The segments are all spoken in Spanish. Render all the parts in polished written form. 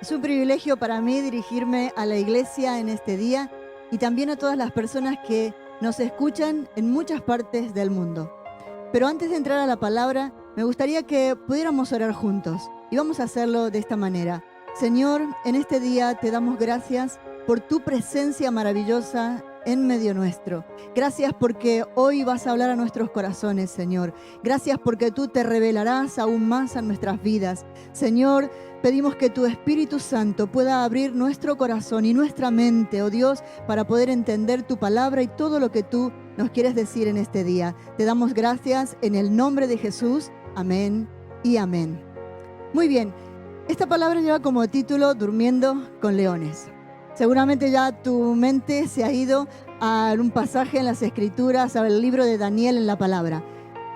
Es un privilegio para mí dirigirme a la iglesia en este día y también a todas las personas que nos escuchan en muchas partes del mundo. Pero antes de entrar a la palabra, me gustaría que pudiéramos orar juntos y vamos a hacerlo de esta manera. Señor, en este día te damos gracias por tu presencia maravillosa en medio nuestro. Gracias porque hoy vas a hablar a nuestros corazones, Señor. Gracias porque tú te revelarás aún más a nuestras vidas. Señor, pedimos que tu Espíritu Santo pueda abrir nuestro corazón y nuestra mente, oh Dios, para poder entender tu palabra y todo lo que tú nos quieres decir en este día. Te damos gracias en el nombre de Jesús. Amén y amén. Muy bien, esta palabra lleva como título Durmiendo con leones. Seguramente ya tu mente se ha ido a un pasaje en las Escrituras, al libro de Daniel en la palabra.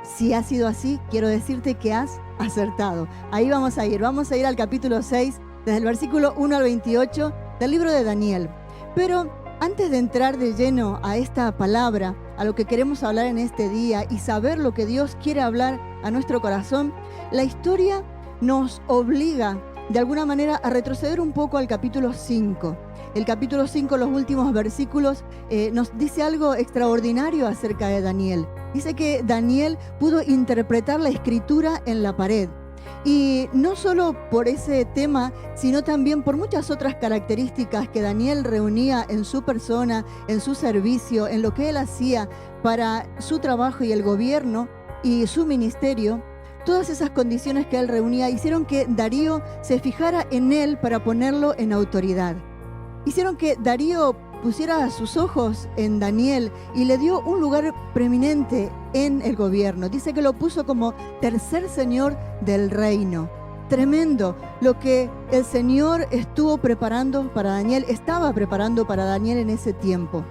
Si ha sido así, quiero decirte que has acertado. Ahí vamos a ir al capítulo 6, desde el versículo 1 al 28 del libro de Daniel. Pero antes de entrar de lleno a esta palabra, a lo que queremos hablar en este día y saber lo que Dios quiere hablar a nuestro corazón, la historia nos obliga de alguna manera a retroceder un poco al capítulo 5. El capítulo 5, los últimos versículos, nos dice algo extraordinario acerca de Daniel. Dice que Daniel pudo interpretar la escritura en la pared. Y no solo por ese tema, sino también por muchas otras características que Daniel reunía en su persona, en su servicio, en lo que él hacía para su trabajo y el gobierno y su ministerio. Todas esas condiciones que él reunía hicieron que Darío se fijara en él para ponerlo en autoridad. Hicieron que Darío pusiera sus ojos en Daniel y le dio un lugar preeminente en el gobierno. Dice que lo puso como tercer señor del reino. Tremendo lo que el Señor estaba preparando para Daniel en ese tiempo.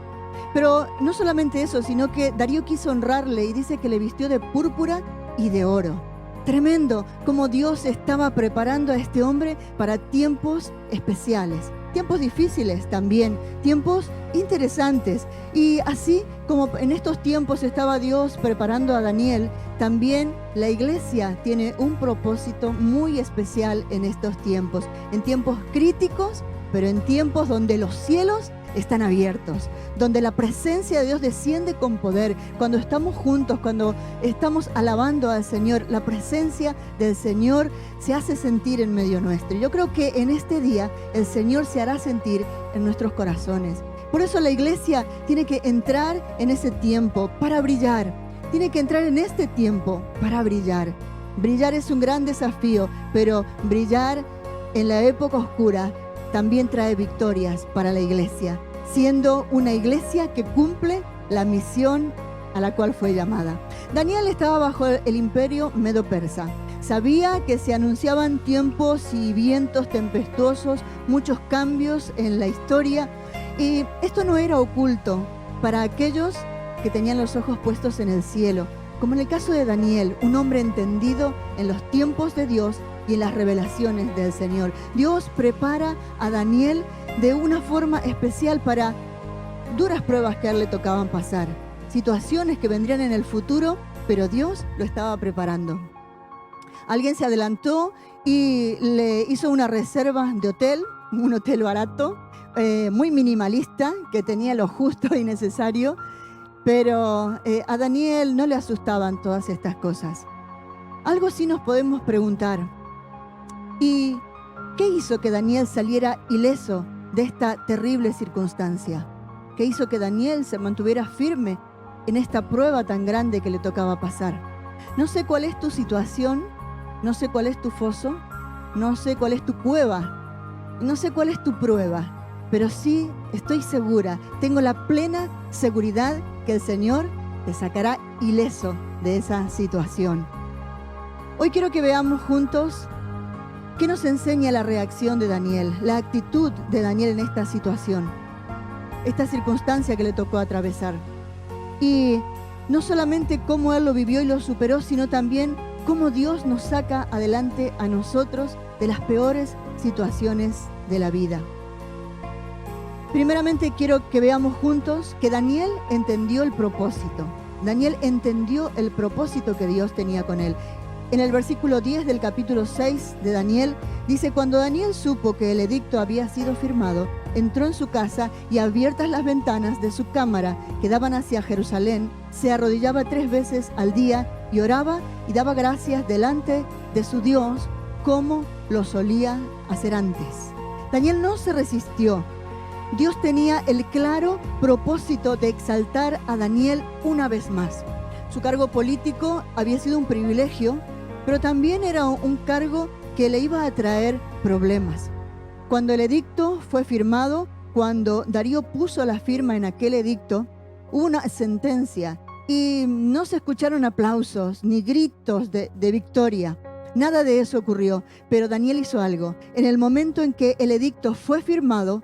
Pero no solamente eso, sino que Darío quiso honrarle y dice que le vistió de púrpura y de oro. Tremendo como Dios estaba preparando a este hombre para tiempos especiales. Tiempos difíciles también, tiempos interesantes. Y así como en estos tiempos estaba Dios preparando a Daniel, también la iglesia tiene un propósito muy especial en estos tiempos. En tiempos críticos, pero en tiempos donde los cielos están abiertos, donde la presencia de Dios desciende con poder. Cuando estamos juntos, cuando estamos alabando al Señor, la presencia del Señor se hace sentir en medio nuestro. Yo creo que en este día el Señor se hará sentir en nuestros corazones. Por eso la iglesia tiene que entrar en ese tiempo para brillar. Tiene que entrar en este tiempo para brillar. Brillar es un gran desafío, pero brillar en la época oscura también trae victorias para la iglesia, siendo una iglesia que cumple la misión a la cual fue llamada. Daniel estaba bajo el imperio medo-persa. Sabía que se anunciaban tiempos y vientos tempestuosos, muchos cambios en la historia, y esto no era oculto para aquellos que tenían los ojos puestos en el cielo, como en el caso de Daniel, un hombre entendido en los tiempos de Dios y en las revelaciones del Señor. Dios prepara a Daniel de una forma especial para duras pruebas que a él le tocaban pasar, situaciones que vendrían en el futuro, pero Dios lo estaba preparando. Alguien se adelantó y le hizo una reserva de hotel, un hotel barato, muy minimalista, que tenía lo justo y necesario, pero a Daniel no le asustaban todas estas cosas. Algo sí nos podemos preguntar. ¿Y qué hizo que Daniel saliera ileso de esta terrible circunstancia? ¿Qué hizo que Daniel se mantuviera firme en esta prueba tan grande que le tocaba pasar? No sé cuál es tu situación, no sé cuál es tu foso, no sé cuál es tu cueva, no sé cuál es tu prueba, pero sí estoy segura, tengo la plena seguridad que el Señor te sacará ileso de esa situación. Hoy quiero que veamos juntos ¿qué nos enseña la reacción de Daniel, la actitud de Daniel en esta situación, esta circunstancia que le tocó atravesar? Y no solamente cómo él lo vivió y lo superó, sino también cómo Dios nos saca adelante a nosotros de las peores situaciones de la vida. Primeramente quiero que veamos juntos que Daniel entendió el propósito. Daniel entendió el propósito que Dios tenía con él. En el versículo 10 del capítulo 6 de Daniel, dice: cuando Daniel supo que el edicto había sido firmado, entró en su casa y, abiertas las ventanas de su cámara que daban hacia Jerusalén, se arrodillaba 3 veces al día y oraba y daba gracias delante de su Dios, como lo solía hacer antes. Daniel no se resistió. Dios tenía el claro propósito de exaltar a Daniel una vez más. Su cargo político había sido un privilegio, pero también era un cargo que le iba a traer problemas. Cuando el edicto fue firmado, cuando Darío puso la firma en aquel edicto, hubo una sentencia y no se escucharon aplausos ni gritos de victoria. Nada de eso ocurrió, pero Daniel hizo algo. En el momento en que el edicto fue firmado,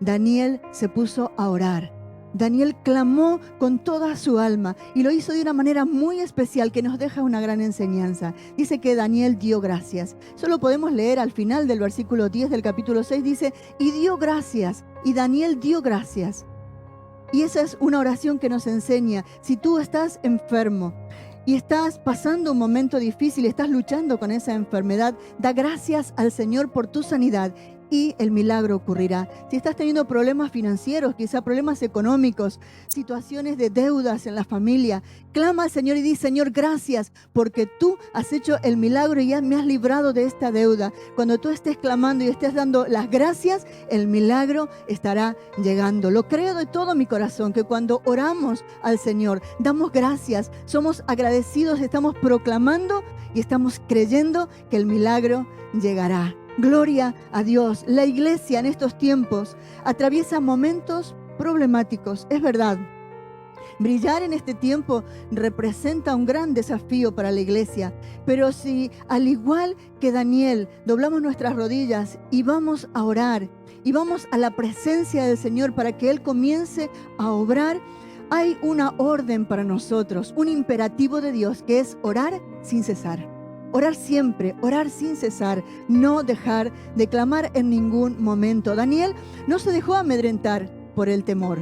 Daniel se puso a orar. Daniel clamó con toda su alma y lo hizo de una manera muy especial que nos deja una gran enseñanza. Dice que Daniel dio gracias. Solo podemos leer al final del versículo 10 del capítulo 6, dice: y dio gracias, y Daniel dio gracias. Y esa es una oración que nos enseña: si tú estás enfermo y estás pasando un momento difícil, estás luchando con esa enfermedad, da gracias al Señor por tu sanidad y el milagro ocurrirá. Si estás teniendo problemas financieros, quizá problemas económicos, situaciones de deudas en la familia, clama al Señor y di: Señor, gracias porque tú has hecho el milagro y ya me has librado de esta deuda. Cuando tú estés clamando y estés dando las gracias, el milagro estará llegando. Lo creo de todo mi corazón, que cuando oramos al Señor, damos gracias, somos agradecidos, estamos proclamando y estamos creyendo que el milagro llegará. Gloria a Dios. La iglesia en estos tiempos atraviesa momentos problemáticos, es verdad. Brillar en este tiempo representa un gran desafío para la iglesia, pero si al igual que Daniel doblamos nuestras rodillas y vamos a orar y vamos a la presencia del Señor para que Él comience a obrar, hay una orden para nosotros, un imperativo de Dios, que es orar sin cesar. Orar siempre, orar sin cesar, no dejar de clamar en ningún momento. Daniel no se dejó amedrentar por el temor.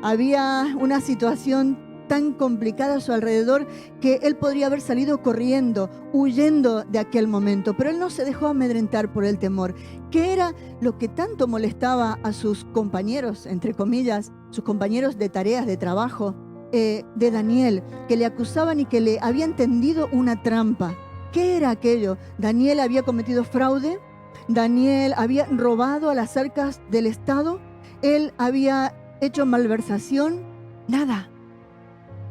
Había una situación tan complicada a su alrededor que él podría haber salido corriendo, huyendo de aquel momento, pero él no se dejó amedrentar por el temor. ¿Qué era lo que tanto molestaba a sus compañeros, entre comillas, sus compañeros de tareas, de trabajo, de Daniel, que le acusaban y que le habían tendido una trampa? ¿Qué era aquello? Daniel había cometido fraude, Daniel había robado a las arcas del Estado, él había hecho malversación, nada.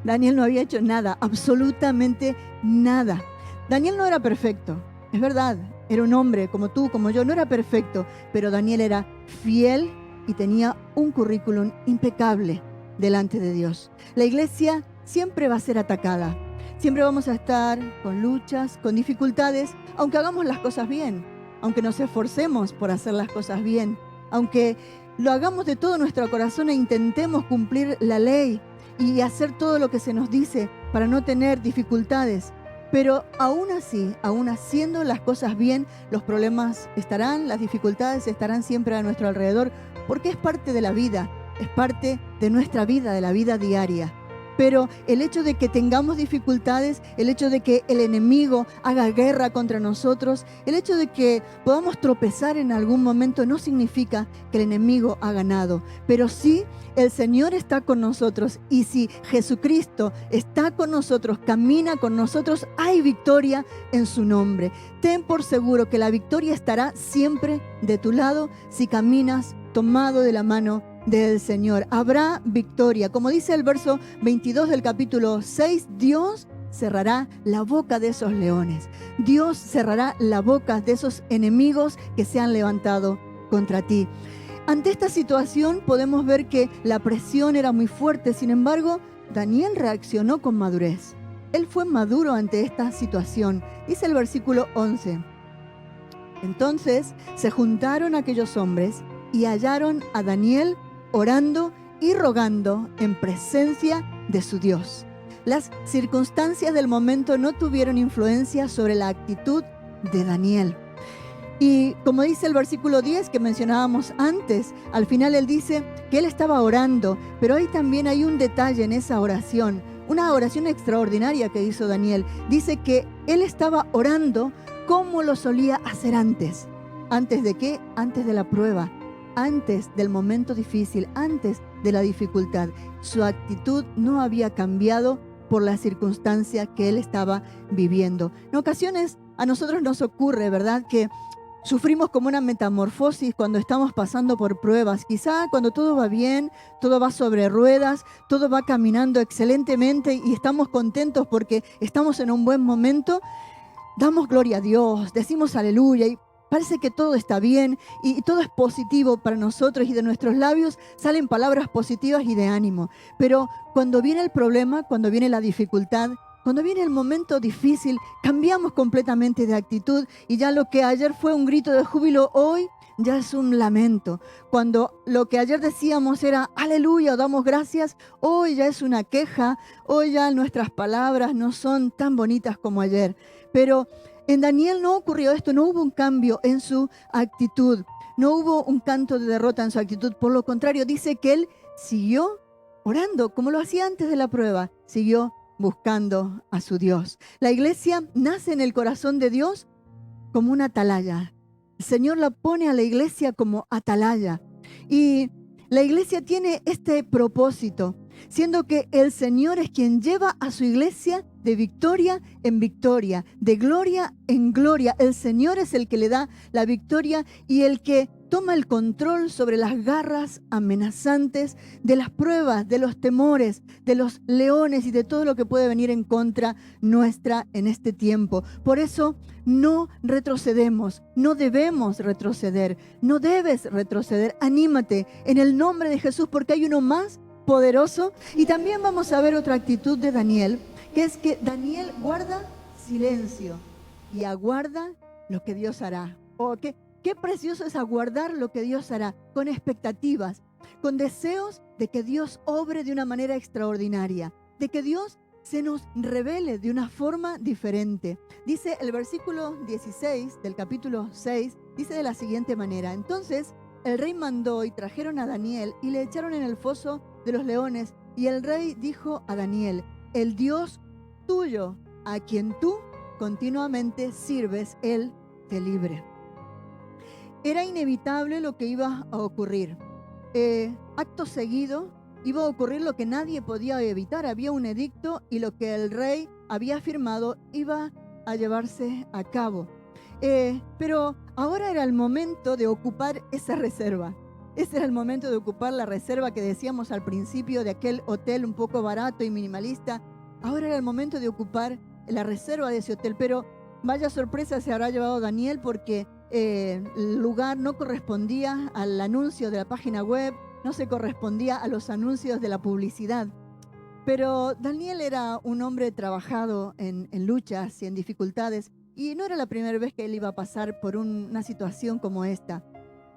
Daniel no había hecho nada, absolutamente nada. Daniel no era perfecto, es verdad, era un hombre como tú, como yo, no era perfecto, pero Daniel era fiel y tenía un currículum impecable delante de Dios. La iglesia siempre va a ser atacada. Siempre vamos a estar con luchas, con dificultades, aunque hagamos las cosas bien, aunque nos esforcemos por hacer las cosas bien, aunque lo hagamos de todo nuestro corazón e intentemos cumplir la ley y hacer todo lo que se nos dice para no tener dificultades. Pero aún así, aún haciendo las cosas bien, los problemas estarán, las dificultades estarán siempre a nuestro alrededor, porque es parte de la vida, es parte de nuestra vida, de la vida diaria. Pero el hecho de que tengamos dificultades, el hecho de que el enemigo haga guerra contra nosotros, el hecho de que podamos tropezar en algún momento no significa que el enemigo ha ganado. Pero sí, el Señor está con nosotros, y si Jesucristo está con nosotros, camina con nosotros, hay victoria en su nombre. Ten por seguro que la victoria estará siempre de tu lado si caminas tomado de la mano del Señor. Habrá victoria. Como dice el verso 22 del capítulo 6, Dios cerrará la boca de esos leones. Dios cerrará la boca de esos enemigos que se han levantado contra ti. Ante esta situación podemos ver que la presión era muy fuerte. Sin embargo, Daniel reaccionó con madurez. Él fue maduro ante esta situación. Dice el versículo 11. Entonces se juntaron aquellos hombres y hallaron a Daniel orando y rogando en presencia de su Dios. Las circunstancias del momento no tuvieron influencia sobre la actitud de Daniel. Y como dice el versículo 10 que mencionábamos antes, al final él dice que él estaba orando, pero ahí también hay un detalle en esa oración. una oración extraordinaria que hizo Daniel. Dice que él estaba orando como lo solía hacer antes. ¿Antes de qué? Antes de la prueba, antes del momento difícil, antes de la dificultad. Su actitud no había cambiado por la circunstancia que él estaba viviendo. En ocasiones a nosotros nos ocurre, ¿verdad?, que sufrimos como una metamorfosis cuando estamos pasando por pruebas. Quizá cuando todo va bien, todo va sobre ruedas, todo va caminando excelentemente y estamos contentos porque estamos en un buen momento, damos gloria a Dios, decimos aleluya y parece que todo está bien y todo es positivo para nosotros y de nuestros labios salen palabras positivas y de ánimo. Pero cuando viene el problema, cuando viene la dificultad, cuando viene el momento difícil, cambiamos completamente de actitud y ya lo que ayer fue un grito de júbilo, hoy ya es un lamento. Cuando lo que ayer decíamos era aleluya, damos gracias, hoy ya es una queja, hoy ya nuestras palabras no son tan bonitas como ayer. Pero en Daniel no ocurrió esto, no hubo un cambio en su actitud, no hubo un canto de derrota en su actitud. Por lo contrario, dice que él siguió orando como lo hacía antes de la prueba, siguió buscando a su Dios. La iglesia nace en el corazón de Dios como una atalaya. El Señor la pone a la iglesia como atalaya. Y la iglesia tiene este propósito, siendo que el Señor es quien lleva a su iglesia de victoria en victoria, de gloria en gloria. El Señor es el que le da la victoria y el que toma el control sobre las garras amenazantes de las pruebas, de los temores, de los leones y de todo lo que puede venir en contra nuestra en este tiempo. Por eso no retrocedemos, no debemos retroceder, no debes retroceder. Anímate en el nombre de Jesús porque hay uno más poderoso. Y también vamos a ver otra actitud de Daniel, que es que Daniel guarda silencio y aguarda lo que Dios hará. Qué precioso es aguardar lo que Dios hará, con expectativas, con deseos de que Dios obre de una manera extraordinaria, de que Dios se nos revele de una forma diferente. Dice el versículo 16 del capítulo 6, dice de la siguiente manera: entonces el rey mandó y trajeron a Daniel y le echaron en el foso de los leones, y el rey dijo a Daniel: el Dios tuyo, a quien tú continuamente sirves, Él te libre. Era inevitable lo que iba a ocurrir. Acto seguido iba a ocurrir lo que nadie podía evitar. Había un edicto y lo que el rey había firmado iba a llevarse a cabo. Pero ahora era el momento de ocupar esa reserva. Ese era el momento de ocupar la reserva que decíamos al principio de aquel hotel un poco barato y minimalista. Ahora era el momento de ocupar la reserva de ese hotel. Pero vaya sorpresa se habrá llevado Daniel porque el lugar no correspondía al anuncio de la página web, no se correspondía a los anuncios de la publicidad. Pero Daniel era un hombre trabajado en luchas y en dificultades y no era la primera vez que él iba a pasar por una situación como esta.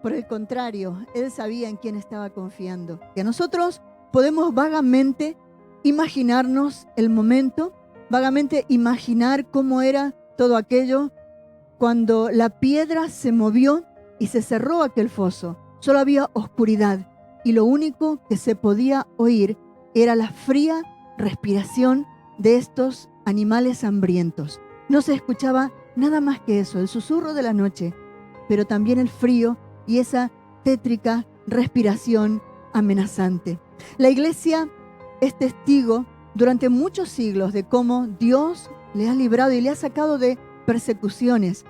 Por el contrario, él sabía en quién estaba confiando. Y a nosotros podemos vagamente imaginarnos el momento, vagamente imaginar cómo era todo aquello cuando la piedra se movió y se cerró aquel foso. Solo había oscuridad y lo único que se podía oír era la fría respiración de estos animales hambrientos. No se escuchaba nada más que eso, el susurro de la noche, pero también el frío y esa tétrica respiración amenazante. La iglesia es testigo durante muchos siglos de cómo Dios le ha librado y le ha sacado de persecuciones.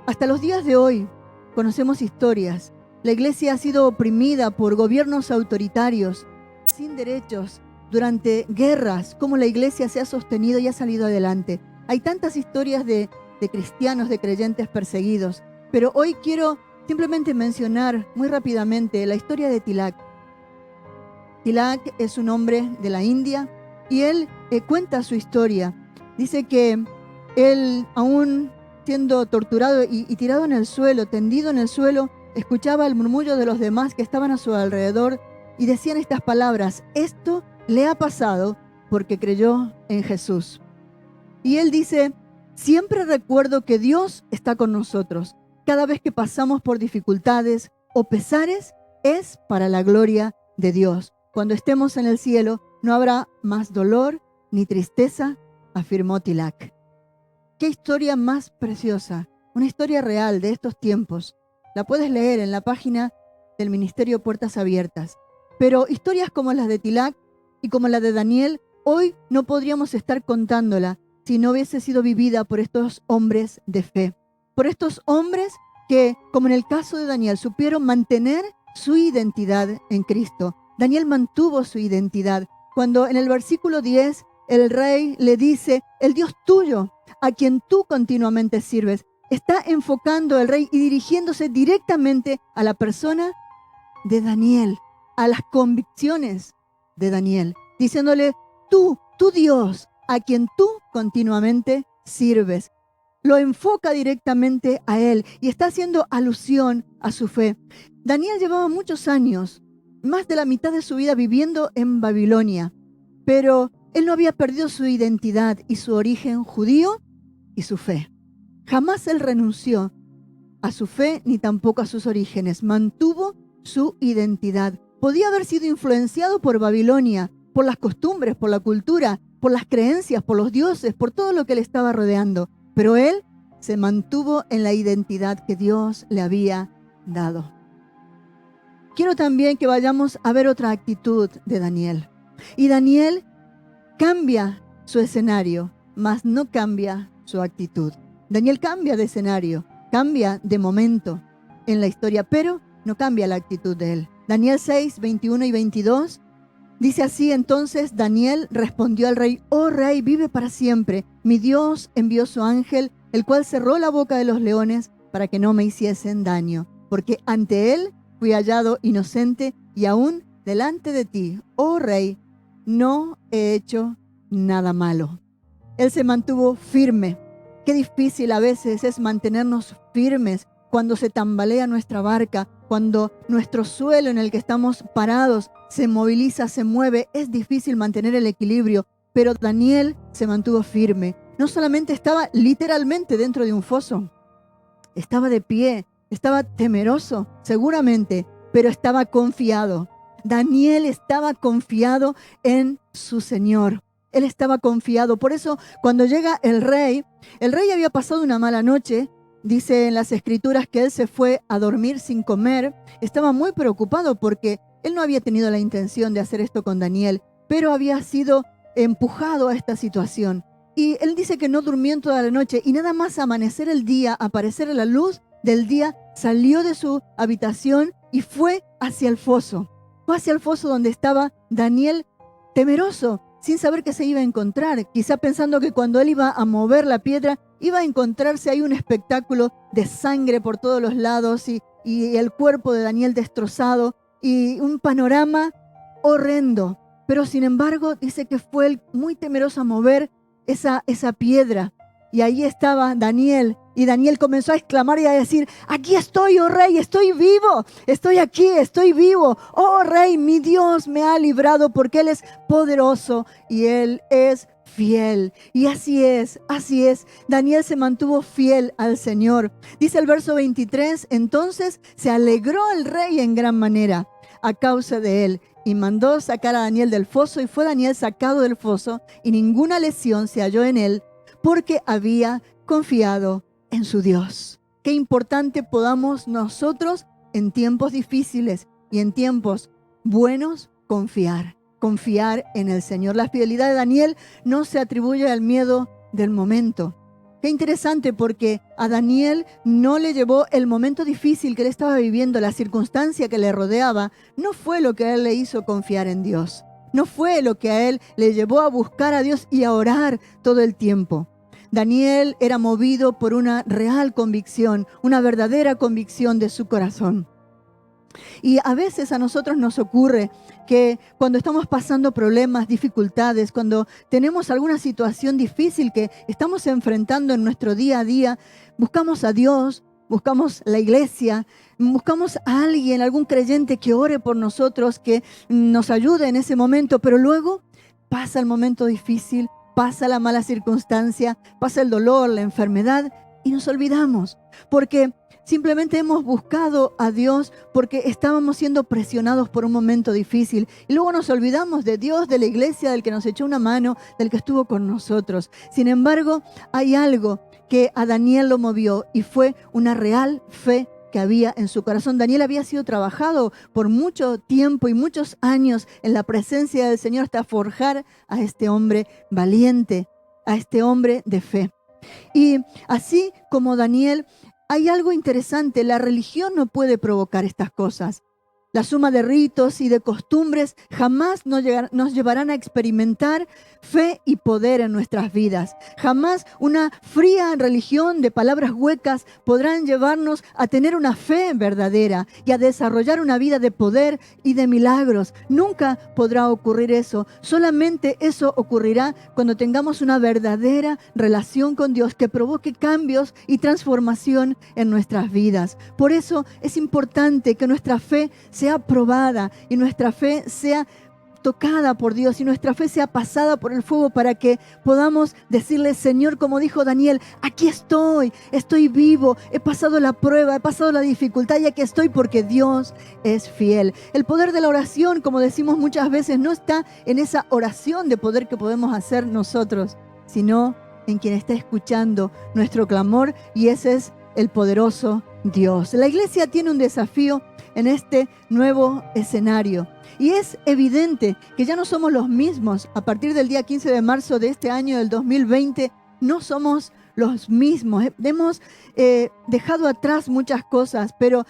Hasta los días de hoy conocemos historias. La iglesia ha sido oprimida por gobiernos autoritarios, sin derechos, durante guerras, cómo la iglesia se ha sostenido y ha salido adelante. Hay tantas historias de cristianos, de creyentes perseguidos, pero hoy quiero simplemente mencionar muy rápidamente la historia de Tilak. Tilak es un hombre de la India y él cuenta su historia. Dice que él, aún siendo torturado y tirado en el suelo, tendido en el suelo, escuchaba el murmullo de los demás que estaban a su alrededor y decían estas palabras: esto le ha pasado porque creyó en Jesús. Y él dice: siempre recuerdo que Dios está con nosotros. Cada vez que pasamos por dificultades o pesares, es para la gloria de Dios. Cuando estemos en el cielo, no habrá más dolor, ni tristeza, afirmó Tilak. Qué historia más preciosa, una historia real de estos tiempos. La puedes leer en la página del Ministerio Puertas Abiertas. Pero historias como las de Tilak y como la de Daniel, hoy no podríamos estar contándola si no hubiese sido vivida por estos hombres de fe. Por estos hombres que, como en el caso de Daniel, supieron mantener su identidad en Cristo. Daniel mantuvo su identidad. Cuando en el versículo 10 el rey le dice, el Dios tuyo, a quien tú continuamente sirves, está enfocando el rey y dirigiéndose directamente a la persona de Daniel, a las convicciones de Daniel, diciéndole, tu Dios, a quien tú continuamente sirves. Lo enfoca directamente a él y está haciendo alusión a su fe. Daniel llevaba muchos años, más de la mitad de su vida viviendo en Babilonia, pero él no había perdido su identidad y su origen judío y su fe. Jamás él renunció a su fe ni tampoco a sus orígenes. Mantuvo su identidad. Podía haber sido influenciado por Babilonia, por las costumbres, por la cultura, por las creencias, por los dioses, por todo lo que le estaba rodeando. Pero él se mantuvo en la identidad que Dios le había dado. Quiero también que vayamos a ver otra actitud de Daniel. Y Daniel cambia su escenario, mas no cambia su actitud. Daniel cambia de escenario, cambia de momento en la historia, pero no cambia la actitud de él. Daniel 6, 21 y 22 dice así: entonces Daniel respondió al rey: oh rey, vive para siempre. Mi Dios envió su ángel, el cual cerró la boca de los leones para que no me hiciesen daño, porque ante él fui hallado inocente y aún delante de ti, oh rey, no he hecho nada malo. Él se mantuvo firme. Qué difícil a veces es mantenernos firmes cuando se tambalea nuestra barca, cuando nuestro suelo en el que estamos parados se moviliza, se mueve. Es difícil mantener el equilibrio, pero Daniel se mantuvo firme. No solamente estaba literalmente dentro de un foso, estaba de pie, estaba temeroso, seguramente, pero estaba confiado. Daniel estaba confiado en su Señor. Él estaba confiado. Por eso, cuando llega el rey había pasado una mala noche. Dice en las Escrituras que él se fue a dormir sin comer. Estaba muy preocupado porque él no había tenido la intención de hacer esto con Daniel, pero había sido empujado a esta situación. Y él dice que no durmió en toda la noche y nada más amanecer el día, aparecer la luz del día, salió de su habitación y fue hacia el foso. Fue hacia el foso donde estaba Daniel, temeroso, sin saber qué se iba a encontrar, quizá pensando que cuando él iba a mover la piedra, iba a encontrarse ahí un espectáculo de sangre por todos los lados y el cuerpo de Daniel destrozado y un panorama horrendo. Pero sin embargo, dice que fue él muy temeroso a mover esa piedra. Y ahí estaba Daniel. Y Daniel comenzó a exclamar y a decir: aquí estoy, oh rey, estoy vivo, estoy aquí, estoy vivo. Oh rey, mi Dios me ha librado porque Él es poderoso y Él es fiel. Y así es. Daniel se mantuvo fiel al Señor. Dice el verso 23, entonces se alegró el rey en gran manera a causa de él y mandó sacar a Daniel del foso, y fue Daniel sacado del foso y ninguna lesión se halló en él porque había confiado en su Dios. Qué importante podamos nosotros en tiempos difíciles y en tiempos buenos confiar en el Señor. La fidelidad de Daniel no se atribuye al miedo del momento. Qué interesante, porque a Daniel no le llevó el momento difícil que él estaba viviendo, la circunstancia que le rodeaba, no fue lo que a él le hizo confiar en Dios. No fue lo que a él le llevó a buscar a Dios y a orar todo el tiempo. Daniel era movido por una real convicción, una verdadera convicción de su corazón. Y a veces a nosotros nos ocurre que cuando estamos pasando problemas, dificultades, cuando tenemos alguna situación difícil que estamos enfrentando en nuestro día a día, buscamos a Dios, buscamos la iglesia, buscamos a alguien, algún creyente que ore por nosotros, que nos ayude en ese momento, pero luego pasa el momento difícil, pasa la mala circunstancia, pasa el dolor, la enfermedad y nos olvidamos. Porque simplemente hemos buscado a Dios porque estábamos siendo presionados por un momento difícil. Y luego nos olvidamos de Dios, de la iglesia, del que nos echó una mano, del que estuvo con nosotros. Sin embargo, hay algo que a Daniel lo movió y fue una real fe que había en su corazón. Daniel había sido trabajado por mucho tiempo y muchos años en la presencia del Señor hasta forjar a este hombre valiente, a este hombre de fe. Y así como Daniel, hay algo interesante. La religión no puede provocar estas cosas. La suma de ritos y de costumbres jamás nos llevarán a experimentar fe y poder en nuestras vidas. Jamás una fría religión de palabras huecas podrán llevarnos a tener una fe verdadera y a desarrollar una vida de poder y de milagros. Nunca podrá ocurrir eso. Solamente eso ocurrirá cuando tengamos una verdadera relación con Dios que provoque cambios y transformación en nuestras vidas. Por eso es importante que nuestra fe sea probada y nuestra fe sea tocada por Dios y nuestra fe sea pasada por el fuego para que podamos decirle: Señor, como dijo Daniel, aquí estoy vivo, he pasado la prueba, he pasado la dificultad y aquí estoy porque Dios es fiel. El poder de la oración, como decimos muchas veces, no está en esa oración de poder que podemos hacer nosotros, sino en quien está escuchando nuestro clamor, y ese es el poderoso Dios. La iglesia tiene un desafío en este nuevo escenario. Y es evidente que ya no somos los mismos. A partir del día 15 de marzo de este año del 2020, no somos los mismos. Hemos dejado atrás muchas cosas, pero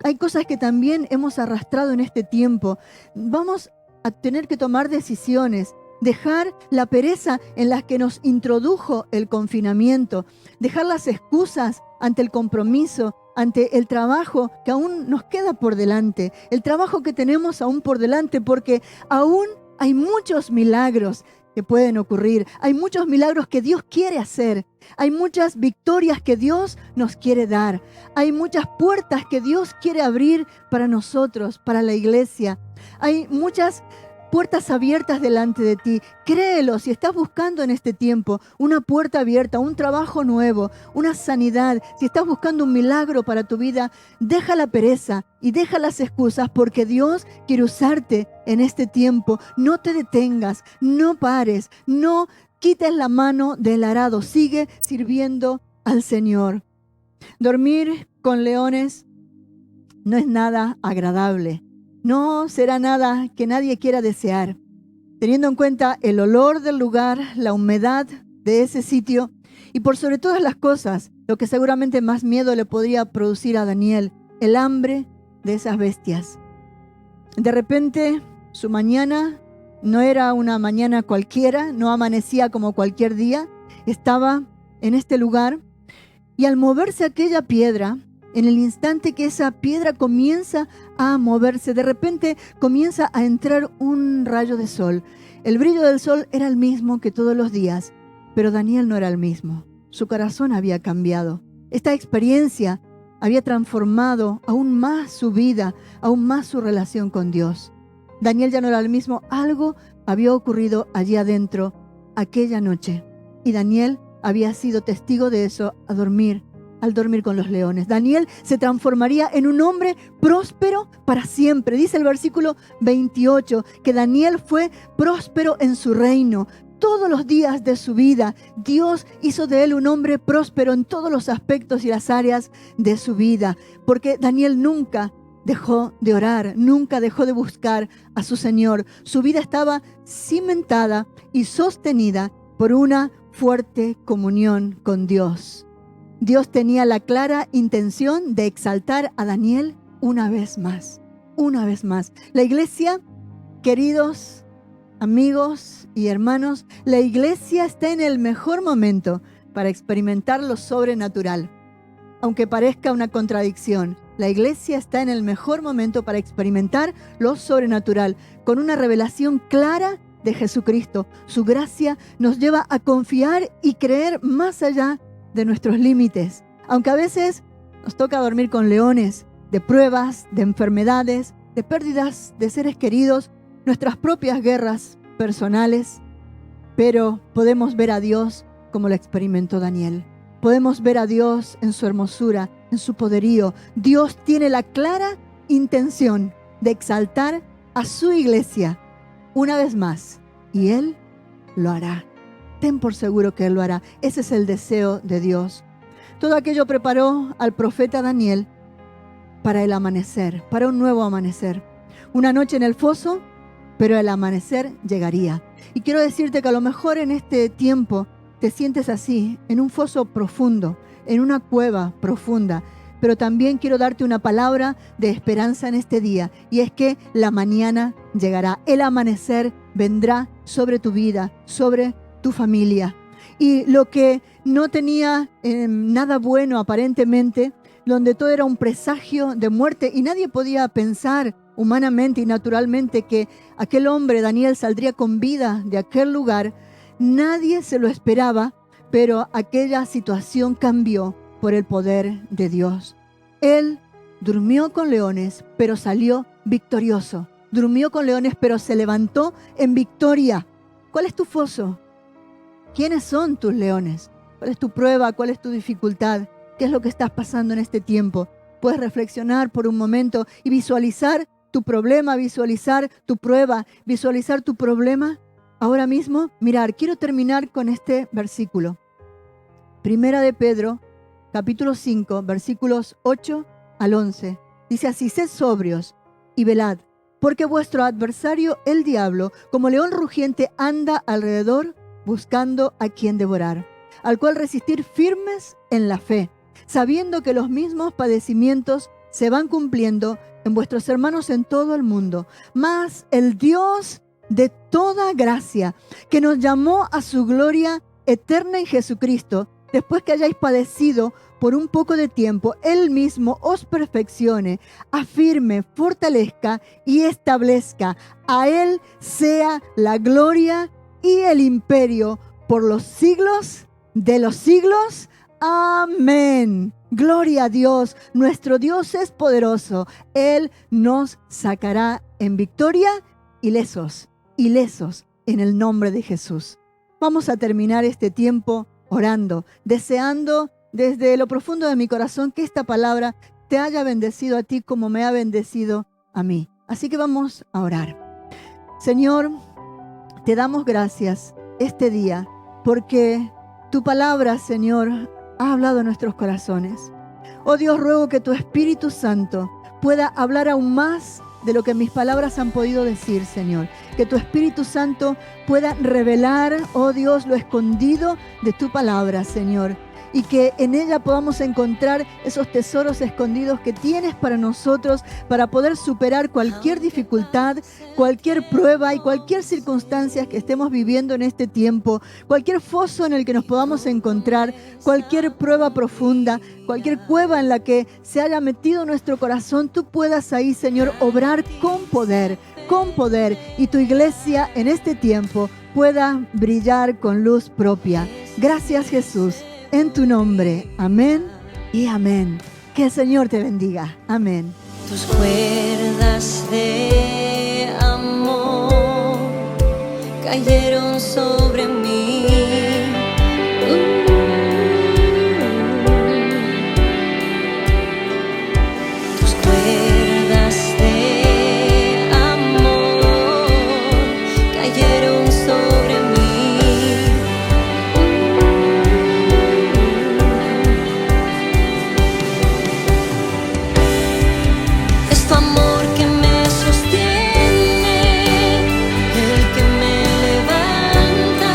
hay cosas que también hemos arrastrado en este tiempo. Vamos a tener que tomar decisiones. Dejar la pereza en la que nos introdujo el confinamiento. Dejar las excusas ante el compromiso, ante el trabajo que aún nos queda por delante, el trabajo que tenemos aún por delante, porque aún hay muchos milagros que pueden ocurrir, hay muchos milagros que Dios quiere hacer, hay muchas victorias que Dios nos quiere dar, hay muchas puertas que Dios quiere abrir para nosotros, para la iglesia, hay muchas puertas abiertas delante de ti. Créelo. Si estás buscando en este tiempo una puerta abierta, un trabajo nuevo, una sanidad, si estás buscando un milagro para tu vida, deja la pereza y deja las excusas, porque Dios quiere usarte en este tiempo. No te detengas, no pares, no quites la mano del arado. Sigue sirviendo al Señor. Dormir con leones no es nada agradable. No será nada que nadie quiera desear. Teniendo en cuenta el olor del lugar, la humedad de ese sitio y por sobre todas las cosas, lo que seguramente más miedo le podría producir a Daniel, el hambre de esas bestias. De repente, su mañana no era una mañana cualquiera, no amanecía como cualquier día, estaba en este lugar y al moverse aquella piedra, en el instante que esa piedra comienza a moverse, de repente comienza a entrar un rayo de sol. El brillo del sol era el mismo que todos los días, pero Daniel no era el mismo. Su corazón había cambiado. Esta experiencia había transformado aún más su vida, aún más su relación con Dios. Daniel ya no era el mismo. Algo había ocurrido allí adentro aquella noche. Y Daniel había sido testigo de eso al dormir con los leones. Daniel se transformaría en un hombre próspero para siempre. Dice el versículo 28 que Daniel fue próspero en su reino. Todos los días de su vida, Dios hizo de él un hombre próspero en todos los aspectos y las áreas de su vida. Porque Daniel nunca dejó de orar, nunca dejó de buscar a su Señor. Su vida estaba cimentada y sostenida por una fuerte comunión con Dios. Dios tenía la clara intención de exaltar a Daniel una vez más, una vez más. La iglesia, queridos amigos y hermanos, la iglesia está en el mejor momento para experimentar lo sobrenatural. Aunque parezca una contradicción, la iglesia está en el mejor momento para experimentar lo sobrenatural, con una revelación clara de Jesucristo. Su gracia nos lleva a confiar y creer más allá de nuestros límites. Aunque a veces nos toca dormir con leones, de pruebas, de enfermedades, de pérdidas de seres queridos, nuestras propias guerras personales, pero podemos ver a Dios como lo experimentó Daniel. Podemos ver a Dios en su hermosura en su poderío. Dios tiene la clara intención de exaltar a su iglesia una vez más, y Él lo hará. Ten por seguro que Él lo hará. Ese es el deseo de Dios. Todo aquello preparó al profeta Daniel para el amanecer, para un nuevo amanecer. Una noche en el foso, pero el amanecer llegaría. Y quiero decirte que a lo mejor en este tiempo te sientes así, en un foso profundo, en una cueva profunda. Pero también quiero darte una palabra de esperanza en este día, y es que la mañana llegará. El amanecer vendrá sobre tu vida, sobre tu familia. Y lo que no tenía nada bueno aparentemente, donde todo era un presagio de muerte y nadie podía pensar humanamente y naturalmente que aquel hombre, Daniel, saldría con vida de aquel lugar, nadie se lo esperaba, pero aquella situación cambió por el poder de Dios. Él durmió con leones, pero salió victorioso. Durmió con leones, pero se levantó en victoria. ¿Cuál es tu foso? ¿Quiénes son tus leones? ¿Cuál es tu prueba? ¿Cuál es tu dificultad? ¿Qué es lo que estás pasando en este tiempo? Puedes reflexionar por un momento y visualizar tu problema, visualizar tu prueba, visualizar tu problema. Ahora mismo, mirar, quiero terminar con este versículo. Primera de Pedro, capítulo 5, versículos 8 al 11. Dice así: sed sobrios y velad, porque vuestro adversario, el diablo, como león rugiente, anda alrededor buscando a quien devorar, al cual resistir firmes en la fe, sabiendo que los mismos padecimientos se van cumpliendo en vuestros hermanos en todo el mundo. Mas el Dios de toda gracia, que nos llamó a su gloria eterna en Jesucristo, después que hayáis padecido por un poco de tiempo, Él mismo os perfeccione, afirme, fortalezca y establezca. A Él sea la gloria y el imperio por los siglos de los siglos. Amén. Gloria a Dios. Nuestro Dios es poderoso. Él nos sacará en victoria ilesos en el nombre de Jesús. Vamos a terminar este tiempo orando, deseando desde lo profundo de mi corazón que esta palabra te haya bendecido a ti como me ha bendecido a mí. Así que vamos a orar. Señor, te damos gracias este día porque tu palabra, Señor, ha hablado en nuestros corazones. Oh Dios, ruego que tu Espíritu Santo pueda hablar aún más de lo que mis palabras han podido decir, Señor. Que tu Espíritu Santo pueda revelar, oh Dios, lo escondido de tu palabra, Señor. Y que en ella podamos encontrar esos tesoros escondidos que tienes para nosotros, para poder superar cualquier dificultad, cualquier prueba y cualquier circunstancia que estemos viviendo en este tiempo, cualquier foso en el que nos podamos encontrar, cualquier prueba profunda, cualquier cueva en la que se haya metido nuestro corazón, tú puedas ahí, Señor, obrar con poder, y tu iglesia en este tiempo pueda brillar con luz propia. Gracias, Jesús. En tu nombre, amén y amén. Que el Señor te bendiga. Amén. Tus cuerdas de amor cayeron sobre mí. Tus cuerdas de amor cayeron sobre mí. Tu amor que me sostiene, el que me levanta.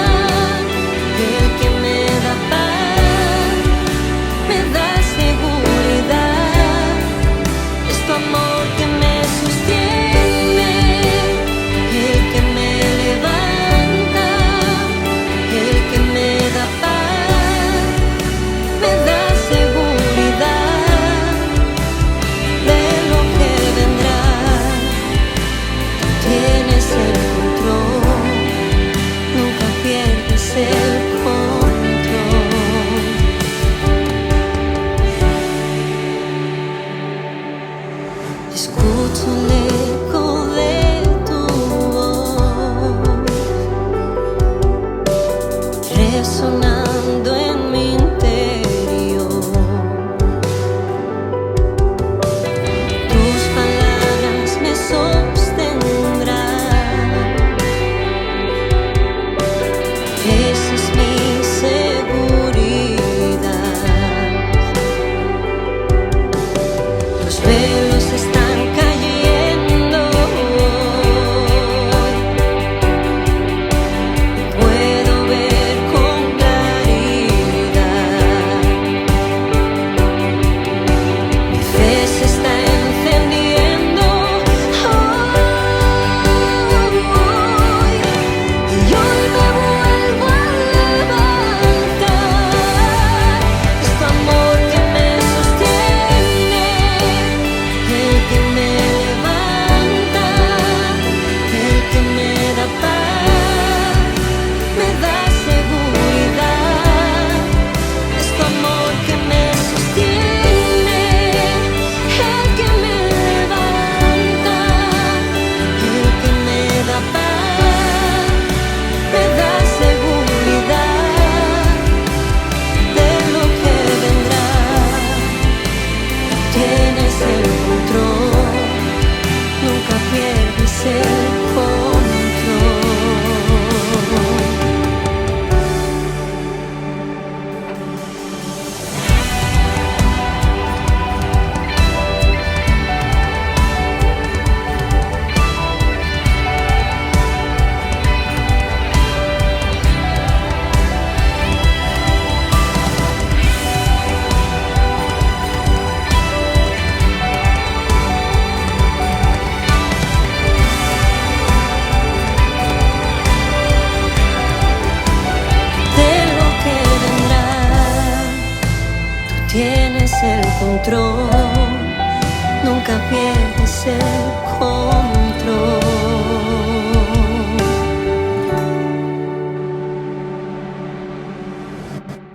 el control, nunca pierdes el control.